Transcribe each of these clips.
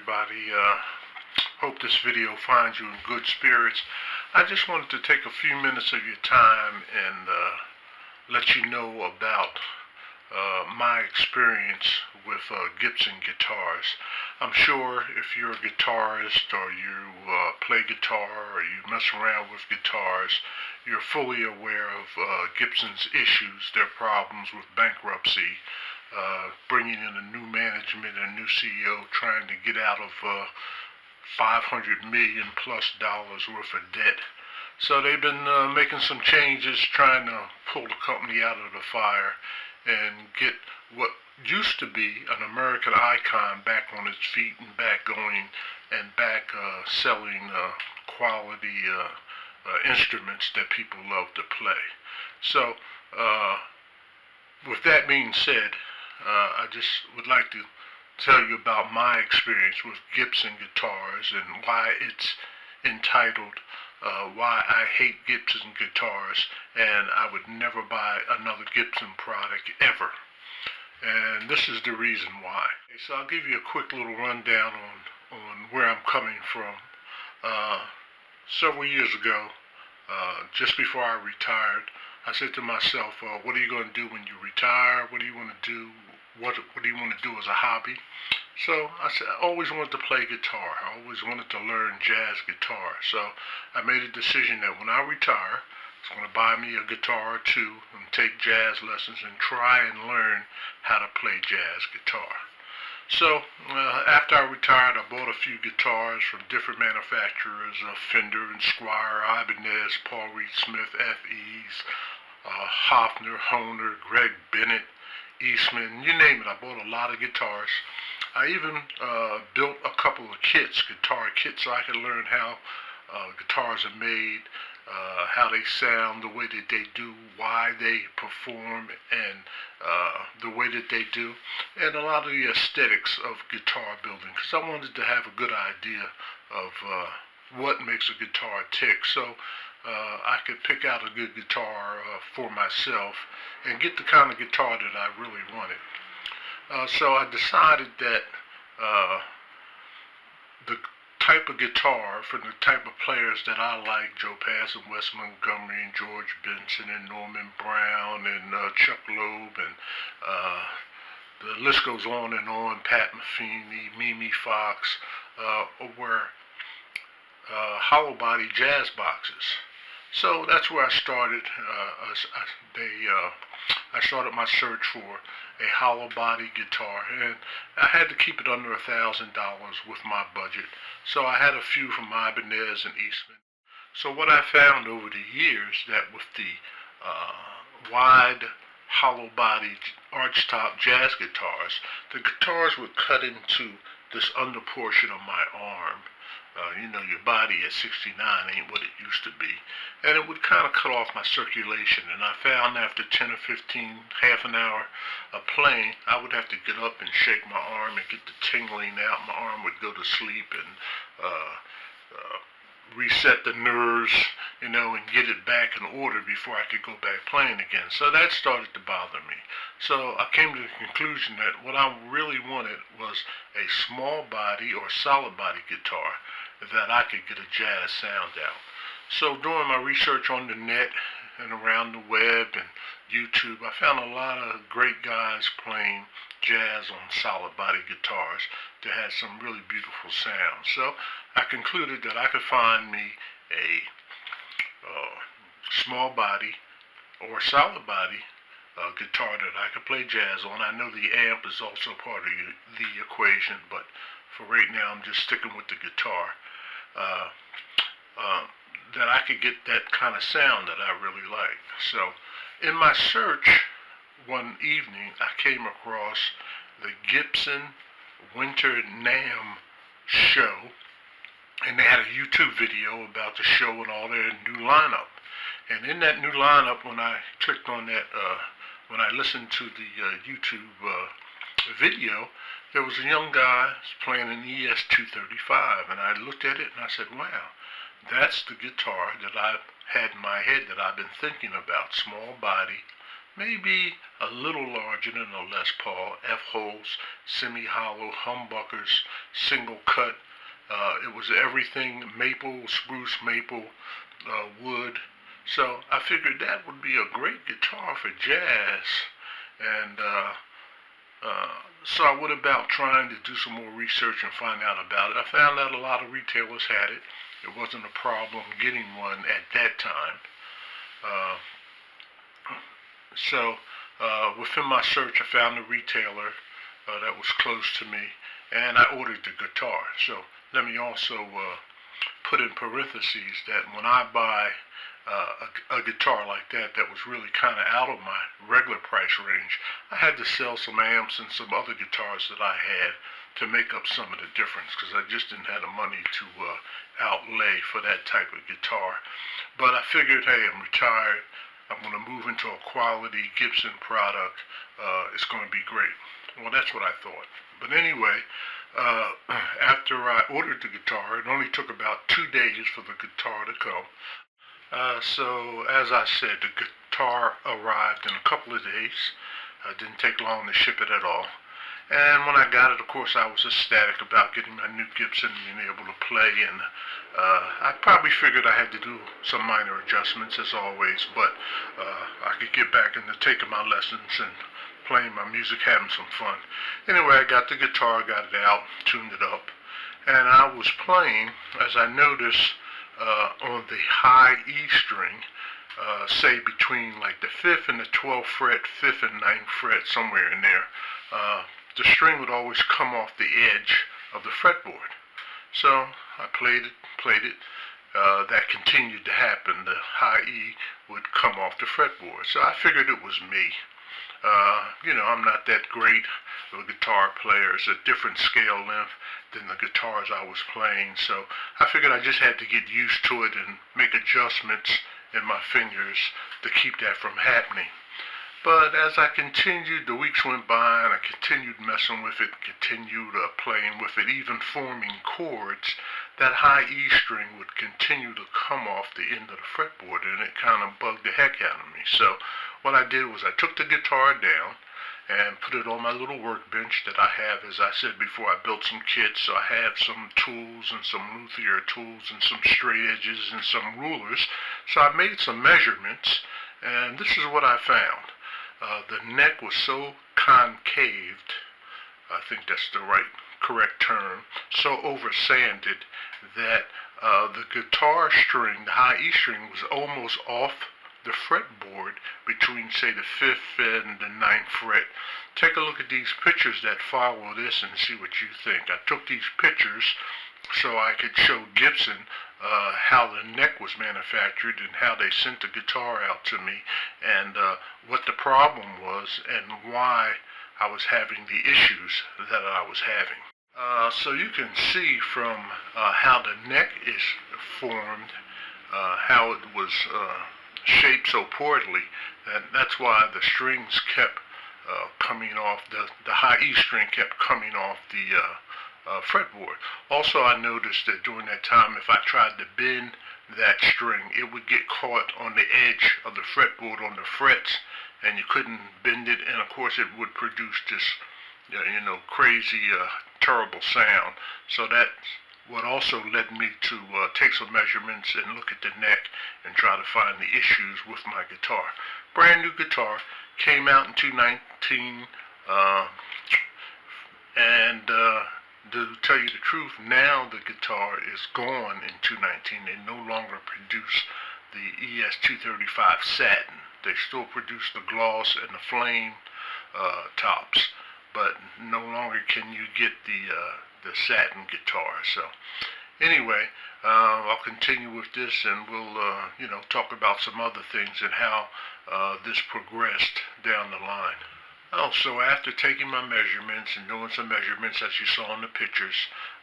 everybody. Hope this video finds you in good spirits. I just wanted to take a few minutes of your time and let you know about my experience with Gibson Guitars. I'm sure if you're a guitarist or you play guitar or you mess around with guitars, you're fully aware of Gibson's issues, their problems with bankruptcy, bringing in a new management, a new CEO, trying to get out of $500 million plus worth of debt. So they've been making some changes, trying to pull the company out of the fire and get what used to be an American icon back on its feet and back going and back selling quality instruments that people love to play. So with that being said, I just would like to tell you about my experience with Gibson Guitars and why it's entitled Why I Hate Gibson Guitars and I Would Never Buy Another Gibson product ever. And this is the reason why. So I'll give you a quick little rundown on where I'm coming from. Several years ago, just before I retired, I said to myself, what are you going to do when you retire? What do you want to do? What do you want to do as a hobby? So I said, I always wanted to play guitar. I always wanted to learn jazz guitar. So I made a decision that when I retire, I was going to buy me a guitar or two and take jazz lessons and try and learn how to play jazz guitar. So after I retired, I bought a few guitars from different manufacturers, Fender and Squier, Ibanez, Paul Reed Smith, FEs, Hofner, Hohner, Greg Bennett, Eastman, you name it. I bought a lot of guitars. I even built a couple of kits, guitar kits, so I could learn how guitars are made, how they sound, the way that they do, why they perform, and the way that they do, and a lot of the aesthetics of guitar building, because I wanted to have a good idea of what makes a guitar tick. So I could pick out a good guitar for myself and get the kind of guitar that I really wanted. So I decided that the type of guitar for the type of players that I like, Joe Pass and Wes Montgomery and George Benson and Norman Brown and Chuck Loeb and the list goes on and on, Pat Metheny, Mimi Fox, were hollow body jazz boxes. So that's where I started. I started my search for a hollow body guitar, and I had to keep it under $1,000 with my budget. So I had a few from Ibanez and Eastman. So what I found over the years that with the wide hollow body archtop jazz guitars, the guitars would cut into this under portion of my arm. Your body at 69 ain't what it used to be. And it would kind of cut off my circulation. And I found after 10 or 15, half an hour of playing, I would have to get up and shake my arm and get the tingling out. My arm would go to sleep and reset the nerves, and get it back in order before I could go back playing again. So that started to bother me. So I came to the conclusion that what I really wanted was a small body or solid body guitar that I could get a jazz sound out. So doing my research on the net and around the web and YouTube, I found a lot of great guys playing jazz on solid body guitars that had some really beautiful sounds. So I concluded that I could find me a small body or solid body guitar that I could play jazz on. I know the amp is also part of the equation, but for right now I'm just sticking with the guitar. That I could get that kind of sound that I really like. So in my search one evening, I came across the Gibson Winter NAMM show, and they had a YouTube video about the show and all their new lineup. And in that new lineup, when I clicked on that, when I listened to the YouTube video, there was a young guy playing an ES-235, and I looked at it and I said, wow, that's the guitar that I've had in my head that I've been thinking about. Small body, maybe a little larger than a Les Paul, F-holes, semi-hollow, humbuckers, single cut. It was everything maple, spruce maple, wood. So I figured that would be a great guitar for jazz. And so I went about trying to do some more research and find out about it. I found out a lot of retailers had it. It wasn't a problem getting one at that time. Uh, so within my search, I found a retailer that was close to me, and I ordered the guitar. So let me also put in parentheses that when I buy a guitar like that was really kind of out of my regular price range, I had to sell some amps and some other guitars that I had to make up some of the difference because I just didn't have the money to outlay for that type of guitar. But I figured, hey, I'm retired. I'm going to move into a quality Gibson product. It's going to be great. Well, that's what I thought. But anyway, after I ordered the guitar, it only took about 2 days for the guitar to come. So as I said, the guitar arrived in a couple of days. It didn't take long to ship it at all. And when I got it, of course, I was ecstatic about getting my new Gibson and being able to play. And I probably figured I had to do some minor adjustments, as always, but I could get back into taking my lessons and playing my music, having some fun. Anyway, I got the guitar, got it out, tuned it up, and I was playing, as I noticed, on the high E string, say between like the 5th and the 12th fret, 5th and 9th fret, somewhere in there, the string would always come off the edge of the fretboard. So I played it. That continued to happen. The high E would come off the fretboard. So I figured it was me. I'm not that great of a guitar player. It's a different scale length than the guitars I was playing. So I figured I just had to get used to it and make adjustments in my fingers to keep that from happening. But as I continued, the weeks went by and I continued messing with it, continued playing with it, even forming chords, that high E string would continue to come off the end of the fretboard, and it kind of bugged the heck out of me. So what I did was I took the guitar down and put it on my little workbench that I have. As I said before, I built some kits, so I have some tools and some luthier tools and some straight edges and some rulers. So I made some measurements, and this is what I found. The neck was so concaved, I think that's the correct term, so over-sanded that the guitar string, the high E string, was almost off the fretboard between, say, the 5th and the 9th fret. Take a look at these pictures that follow this and see what you think. I took these pictures so I could show Gibson how the neck was manufactured and how they sent the guitar out to me, and what the problem was and why I was having the issues that I was having. So you can see from how the neck is formed, how it was shaped so poorly, that's why the strings kept coming off, the high E string kept coming off the fretboard. Also, I noticed that during that time, if I tried to bend that string, it would get caught on the edge of the fretboard on the frets, and you couldn't bend it, and of course it would produce this crazy terrible sound. So that's what also led me to take some measurements and look at the neck and try to find the issues with my guitar. Brand new guitar, came out in 2019, and to tell you the truth, now the guitar is gone in 2019. They no longer produce the ES235 satin. They still produce the gloss and the flame tops, but no longer can you get the satin guitar. So anyway, I'll continue with this, and we'll talk about some other things and how this progressed down the line. Oh, so after taking my measurements and doing some measurements, as you saw in the pictures,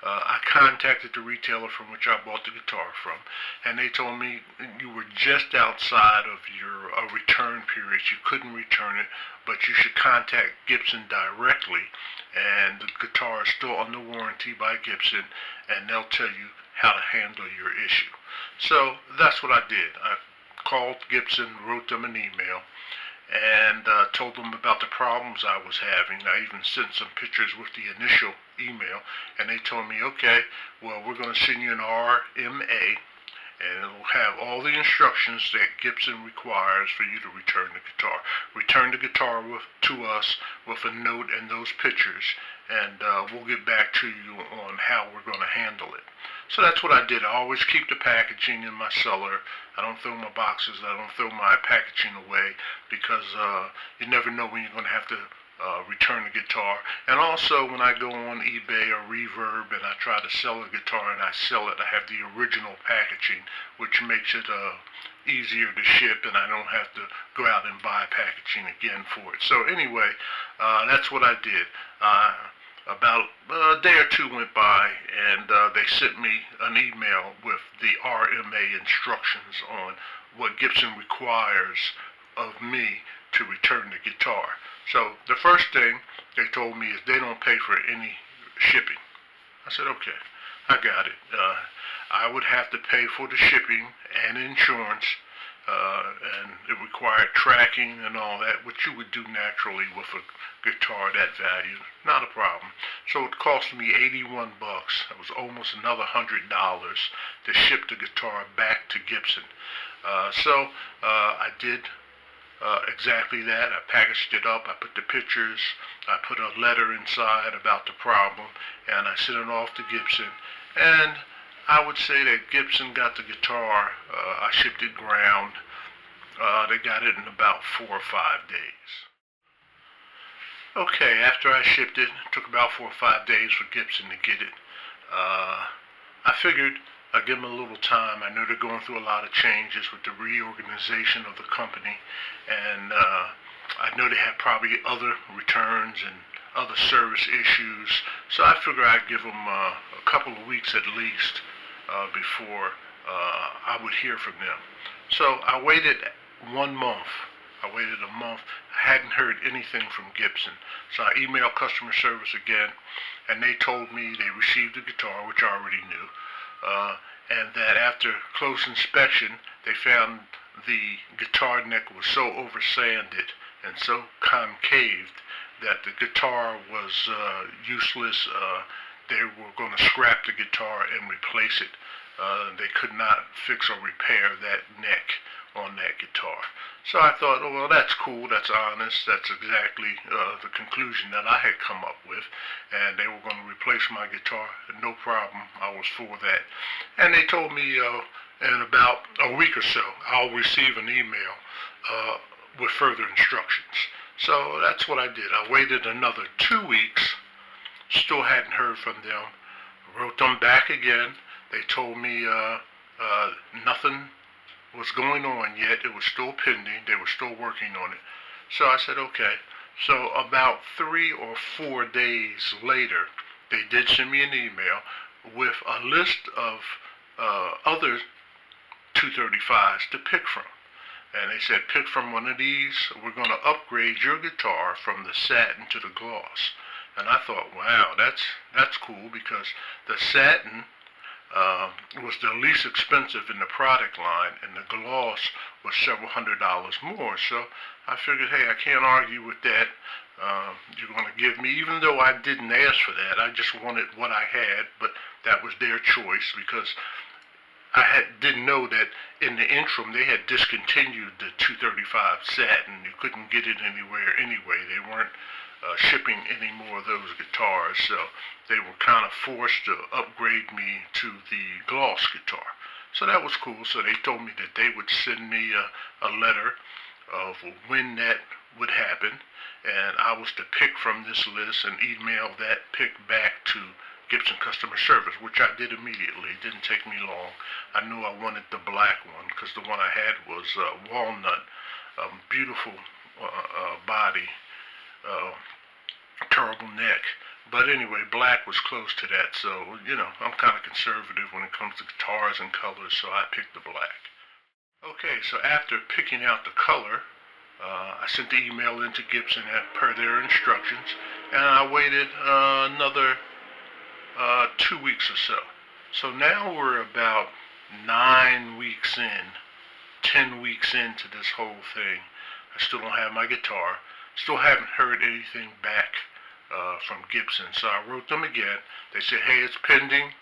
I contacted the retailer from which I bought the guitar from, and they told me you were just outside of your return period. You couldn't return it, but you should contact Gibson directly, and the guitar is still under warranty by Gibson, and they'll tell you how to handle your issue. So that's what I did. I called Gibson, wrote them an email, and told them about the problems I was having. I even sent some pictures with the initial email, and they told me, okay, well, we're going to send you an RMA, and it'll have all the instructions that Gibson requires for you to return the guitar. Return the guitar to us with a note and those pictures, and we'll get back to you on how we're going to handle it. So that's what I did. I always keep the packaging in my cellar. I don't throw my boxes. I don't throw my packaging away, because you never know when you're going to have to return the guitar. And also, when I go on eBay or Reverb and I try to sell a guitar and I sell it, I have the original packaging, which makes it easier to ship, and I don't have to go out and buy packaging again for it. So anyway, that's what I did. About a day or two went by, and they sent me an email with the RMA instructions on what Gibson requires of me to return the guitar. So the first thing they told me is they don't pay for any shipping. I said, okay, I got it. I would have to pay for the shipping and insurance, and it required tracking and all that, which you would do naturally with a guitar that value. Not a problem. So it cost me $81. It was almost another $100 to ship the guitar back to Gibson. So I did exactly that. I packaged it up, I put the pictures, I put a letter inside about the problem, and I sent it off to Gibson. And I would say that Gibson got the guitar, I shipped it ground, they got it in about 4 or 5 days. Okay, after I shipped it, it took about 4 or 5 days for Gibson to get it. I figured I'd give them a little time. I know they're going through a lot of changes with the reorganization of the company, and I know they have probably other returns and other service issues, so I figure I'd give them a couple of weeks at least before I would hear from them. So I waited 1 month. I waited a month. I hadn't heard anything from Gibson. So I emailed customer service again, and they told me they received the guitar, which I already knew, and that after close inspection, they found the guitar neck was so oversanded and so concaved that the guitar was useless. They were going to scrap the guitar and replace it. They could not fix or repair that neck on that guitar. So I thought, oh, well, that's cool, that's honest, that's exactly the conclusion that I had come up with, and they were going to replace my guitar, no problem, I was for that. And they told me in about a week or so, I'll receive an email with further instructions. So that's what I did. I waited another 2 weeks, still hadn't heard from them, wrote them back again. They told me nothing was going on yet. It was still pending. They were still working on it. So I said, okay. So about 3 or 4 days later, they did send me an email with a list of other 235s to pick from. And they said, pick from one of these. We're going to upgrade your guitar from the satin to the gloss. And I thought, wow, that's cool, because the satin was the least expensive in the product line, and the gloss was several $100s more. So I figured, hey, I can't argue with that. You're going to give me, even though I didn't ask for that, I just wanted what I had, but that was their choice, because I didn't know that in the interim they had discontinued the 235 satin. You couldn't get it anywhere anyway. They weren't shipping any more of those guitars, so they were kind of forced to upgrade me to the gloss guitar. So that was cool. So they told me that they would send me a letter of when that would happen, and I was to pick from this list and email that pick back to Gibson customer service, which I did immediately. It didn't take me long. I knew I wanted the black one, because the one I had was walnut, beautiful body, terrible neck. But anyway, black was close to that, so, you know, I'm kind of conservative when it comes to guitars and colors, so I picked the black. Okay, so after picking out the color, I sent the email into Gibson per their instructions, and I waited another 2 weeks or so. So now we're about 9 weeks in, 10 weeks into this whole thing. I still don't have my guitar. Still haven't heard anything back from Gibson. So I wrote them again. They said, hey, it's pending.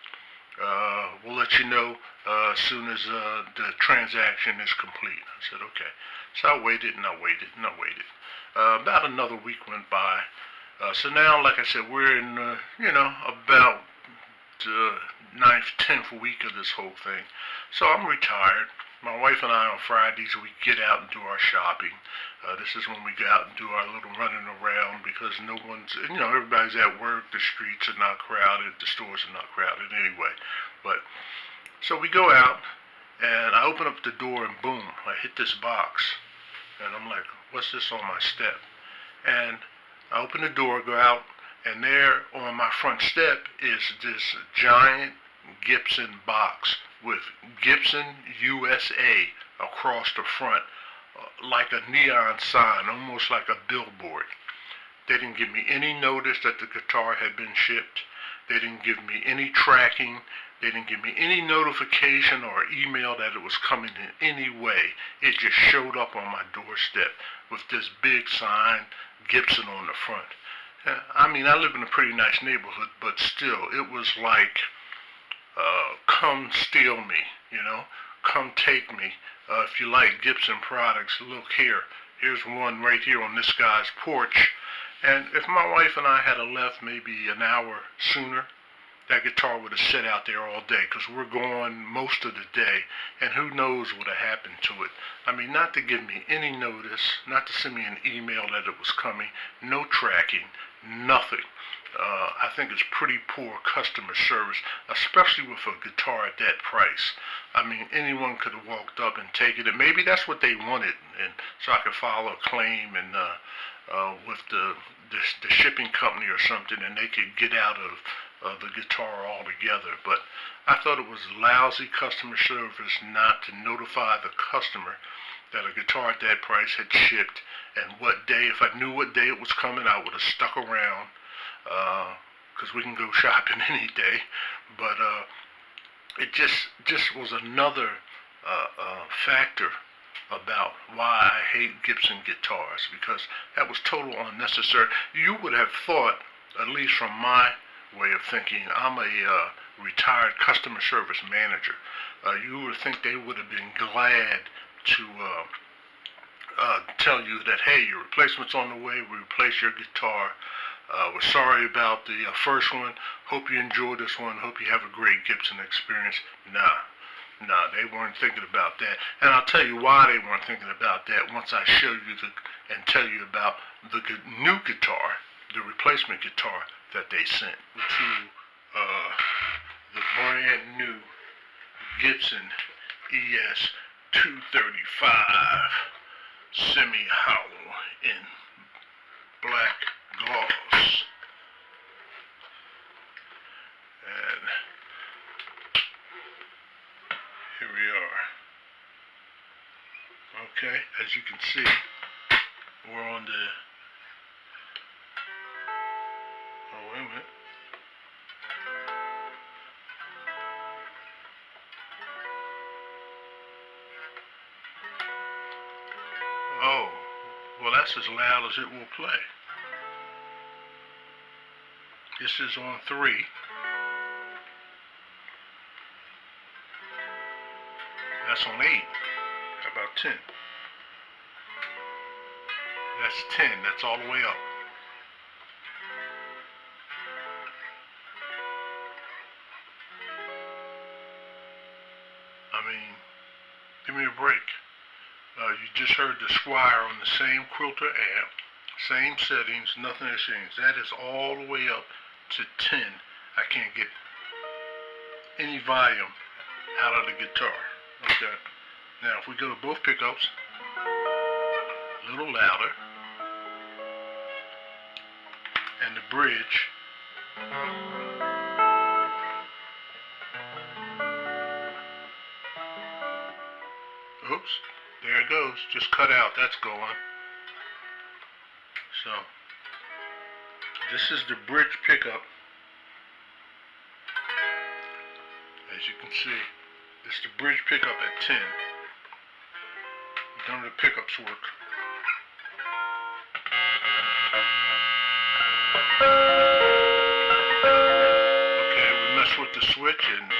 We'll let you know as soon as the transaction is complete. I said, okay. So I waited and I waited and I waited. About another week went by. So now, like I said, we're in, about the 9th, 10th week of this whole thing. So I'm retired. My wife and I on Fridays, we get out and do our shopping. This is when we go out and do our little running around because no one's, everybody's at work. The streets are not crowded. The stores are not crowded anyway. But, so we go out and I open up the door and boom, I hit this box. And I'm like, what's this on my step? And I open the door, go out, and there on my front step is this giant Gibson box with Gibson USA across the front, like a neon sign, almost like a billboard. They didn't give me any notice that the guitar had been shipped. They didn't give me any tracking. They didn't give me any notification or email that it was coming in any way. It just showed up on my doorstep with this big sign, Gibson on the front. I mean, I live in a pretty nice neighborhood, but still, it was like, come steal me, come take me. If you like Gibson products, look here. Here's one right here on this guy's porch. And if my wife and I had left maybe an hour sooner, that guitar would have sat out there all day because we're gone most of the day, and who knows what had happened to it. I mean, not to give me any notice, not to send me an email that it was coming, no tracking, nothing. I think it's pretty poor customer service, especially with a guitar at that price. I mean, anyone could have walked up and taken it. Maybe that's what they wanted, and so I could file a claim and with the shipping company or something, and they could get out of the guitar altogether. But I thought it was lousy customer service not to notify the customer that a guitar at that price had shipped and what day. If I knew what day it was coming, I would have stuck around because we can go shopping any day. But it just was another factor about why I hate Gibson guitars, because that was total unnecessary. You would have thought, at least from my way of thinking, I'm a retired customer service manager. You would think they would have been glad to tell you that, hey, your replacement's on the way, we replace your guitar. We're sorry about the first one. Hope you enjoy this one. Hope you have a great Gibson experience. Nah, they weren't thinking about that. And I'll tell you why they weren't thinking about that once I show you and tell you about the new guitar, the replacement guitar that they sent to the brand new Gibson ES 235 semi-hollow in black gloss. And here we are. Okay, as you can see, we're on the, oh, wait a minute. Oh, well, that's as loud as it will play. This is on 3. That's on 8. How about 10? That's 10. That's all the way up. I mean, give me a break. You just heard the Squire on the same Quilter amp, same settings, nothing has changed. That is all the way up to 10. I can't get any volume out of the guitar. Okay. Now, if we go to both pickups, a little louder, and the bridge, oops, there it goes, just cut out, that's going. So, this is the bridge pickup. As you can see, this is the bridge pickup at 10. None of the pickups work. with the switch and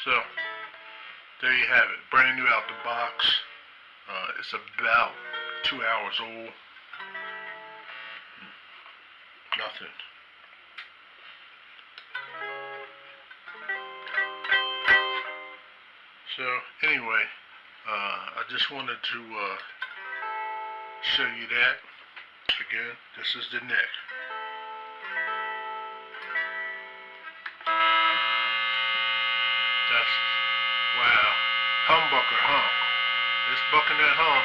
so there you have it, brand new out the box. It's about 2 hours old. Nothing. So anyway, I just wanted to show you that. Again, this is the neck. That's, wow, humbucker, huh? It's bucking that hum.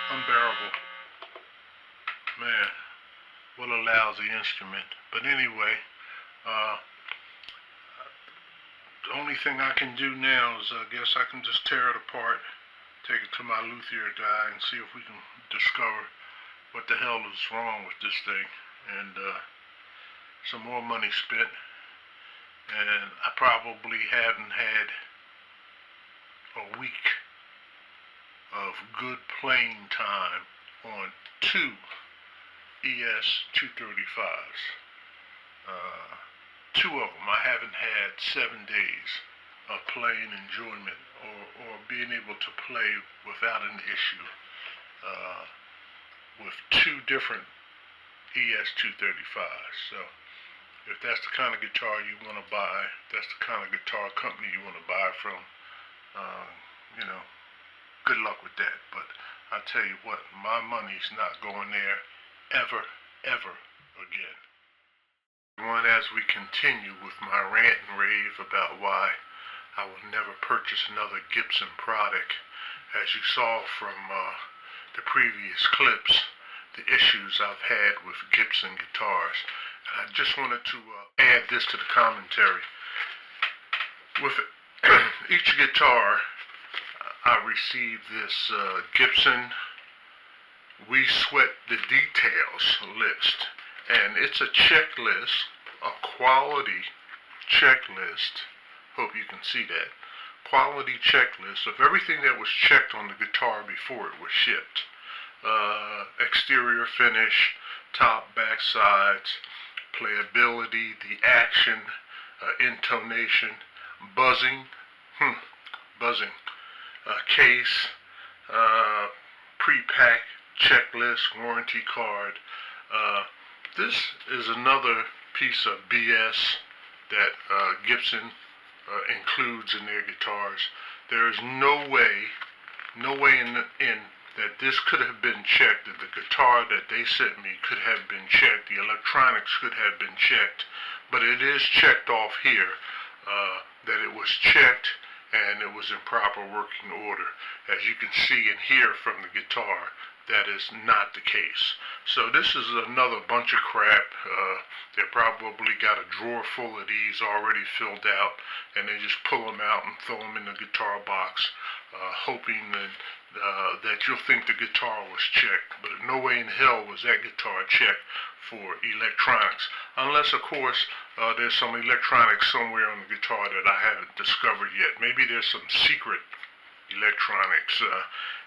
Unbearable. Man, what a lousy instrument. But anyway, the only thing I can do now is I guess I can just tear it apart, take it to my luthier guy and see if we can discover what the hell is wrong with this thing. And some more money spent. And I probably haven't had a week of good playing time on two ES-235s. Two of them I haven't had 7 days of playing enjoyment or being able to play without an issue with two different ES-235s. So if that's the kind of guitar you want to buy, that's the kind of guitar company you want to buy from, you know, good luck with that. But I tell you what, my money's not going there ever again. As we continue with my rant and rave about why I will never purchase another Gibson product, as you saw from the previous clips, the issues I've had with Gibson guitars. And I just wanted to add this to the commentary. With each guitar, I received this Gibson We Sweat the Details list. And it's a checklist, a quality checklist. Hope you can see that. Quality checklist of everything that was checked on the guitar before it was shipped. Exterior finish, top, back sides, playability, the action, intonation, buzzing, case, pre-pack checklist, warranty card. This is another piece of BS that Gibson includes in their guitars. There is no way in that this could have been checked, that the guitar that they sent me could have been checked, the electronics could have been checked, but it is checked off here, that it was checked and it was in proper working order. As you can see and hear from the guitar, that is not the case. So this is another bunch of crap. They probably got a drawer full of these already filled out, and they just pull them out and throw them in the guitar box, hoping that you'll think the guitar was checked. But no way in hell was that guitar checked for electronics, unless of course there's some electronics somewhere on the guitar that I haven't discovered yet. Maybe there's some secret electronics.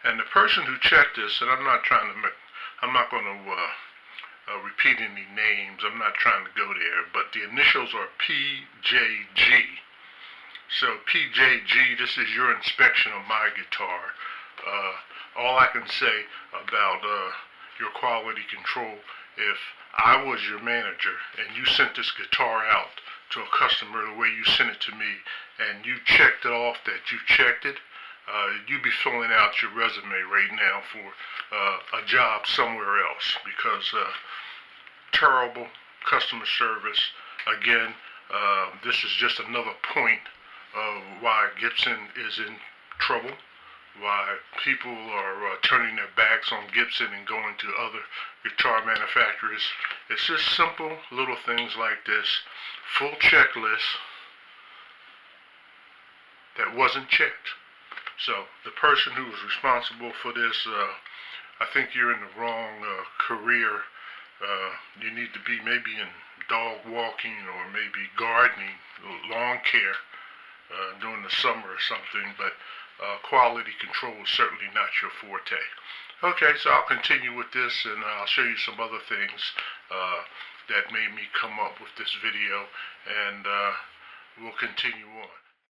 And the person who checked this, and I'm not going to repeat any names, I'm not trying to go there, but the initials are PJG. So PJG, this is your inspection of my guitar. All I can say about your quality control, if I was your manager and you sent this guitar out to a customer the way you sent it to me, and you checked it off that you checked it, you'd be filling out your resume right now for a job somewhere else, because terrible customer service. Again, this is just another point of why Gibson is in trouble, why people are turning their backs on Gibson and going to other guitar manufacturers. It's just simple little things like this. Full checklist that wasn't checked. So the person who was responsible for this, I think you're in the wrong career You need to be maybe in dog walking or maybe gardening, lawn care during the summer or something, but quality control is certainly not your forte. Okay, so I'll continue with this and I'll show you some other things that made me come up with this video, and we'll continue on.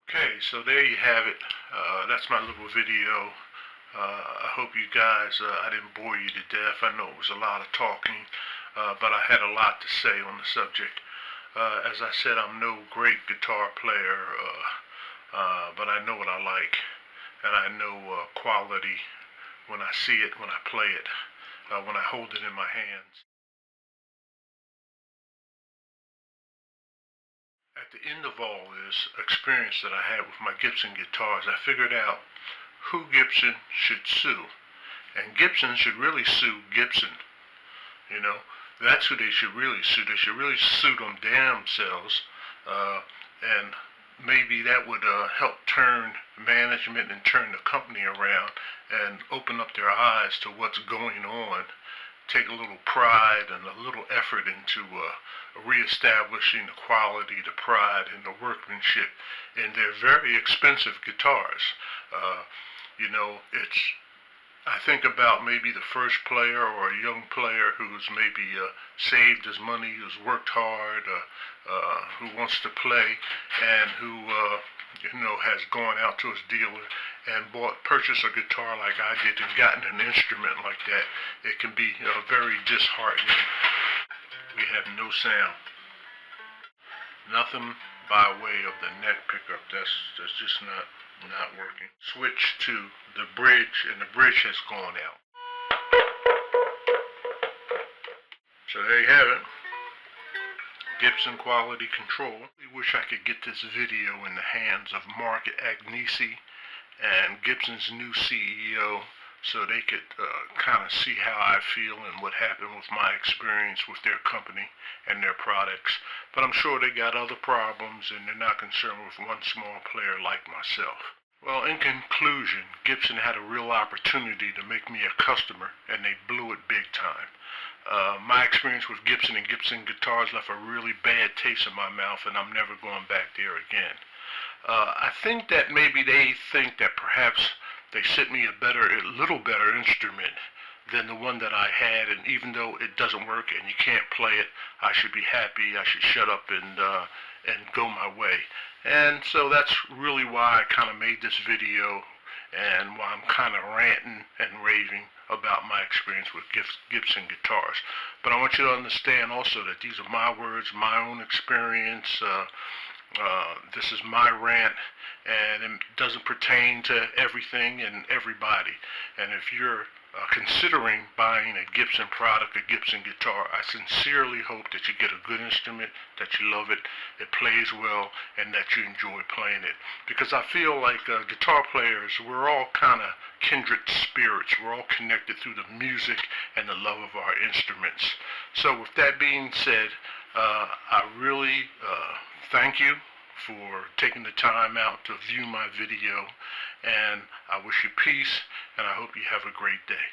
Okay, so there you have it. That's my little video. I hope you guys, I didn't bore you to death. I know it was a lot of talking, but I had a lot to say on the subject. As I said, I'm no great guitar player, but I know what I like, and I know quality when I see it, when I play it, when I hold it in my hands. At the end of all this experience that I had with my Gibson guitars, I figured out who Gibson should sue. And Gibson should really sue Gibson. You know, that's who they should really sue. They should really sue them damn selves. And maybe that would help turn management and turn the company around and open up their eyes to what's going on. Take a little pride and a little effort into reestablishing the quality, the pride, and the workmanship in their very expensive guitars. I think about maybe the first player or a young player who's maybe saved his money, who's worked hard, who wants to play, and who has gone out to his dealer and purchased a guitar like I did and gotten an instrument like that. It can be very disheartening. We have no sound. Nothing by way of the neck pickup. That's just not working. Switch to the bridge, and the bridge has gone out. So there you have it. Gibson quality control. I wish I could get this video in the hands of Mark Agnesi and Gibson's new CEO, so they could kind of see how I feel and what happened with my experience with their company and their products. But I'm sure they got other problems, and they're not concerned with one small player like myself. Well, in conclusion, Gibson had a real opportunity to make me a customer, and they blew it big time. My experience with Gibson and Gibson Guitars left a really bad taste in my mouth, and I'm never going back there again. I think that maybe they think that perhaps they sent me a little better instrument than the one that I had, and even though it doesn't work and you can't play it, I should be happy. I should shut up and go my way. And so that's really why I kind of made this video, and why I'm kind of ranting and raving about my experience with Gibson Guitars. But I want you to understand also that these are my words, my own experience. This is my rant, and it doesn't pertain to everything and everybody. And if you're considering buying a Gibson product, a Gibson guitar, I sincerely hope that you get a good instrument, that you love it, it plays well, and that you enjoy playing it. Because I feel like guitar players, we're all kind of kindred spirits. We're all connected through the music and the love of our instruments. So with that being said, I really thank you for taking the time out to view my video, and I wish you peace, and I hope you have a great day.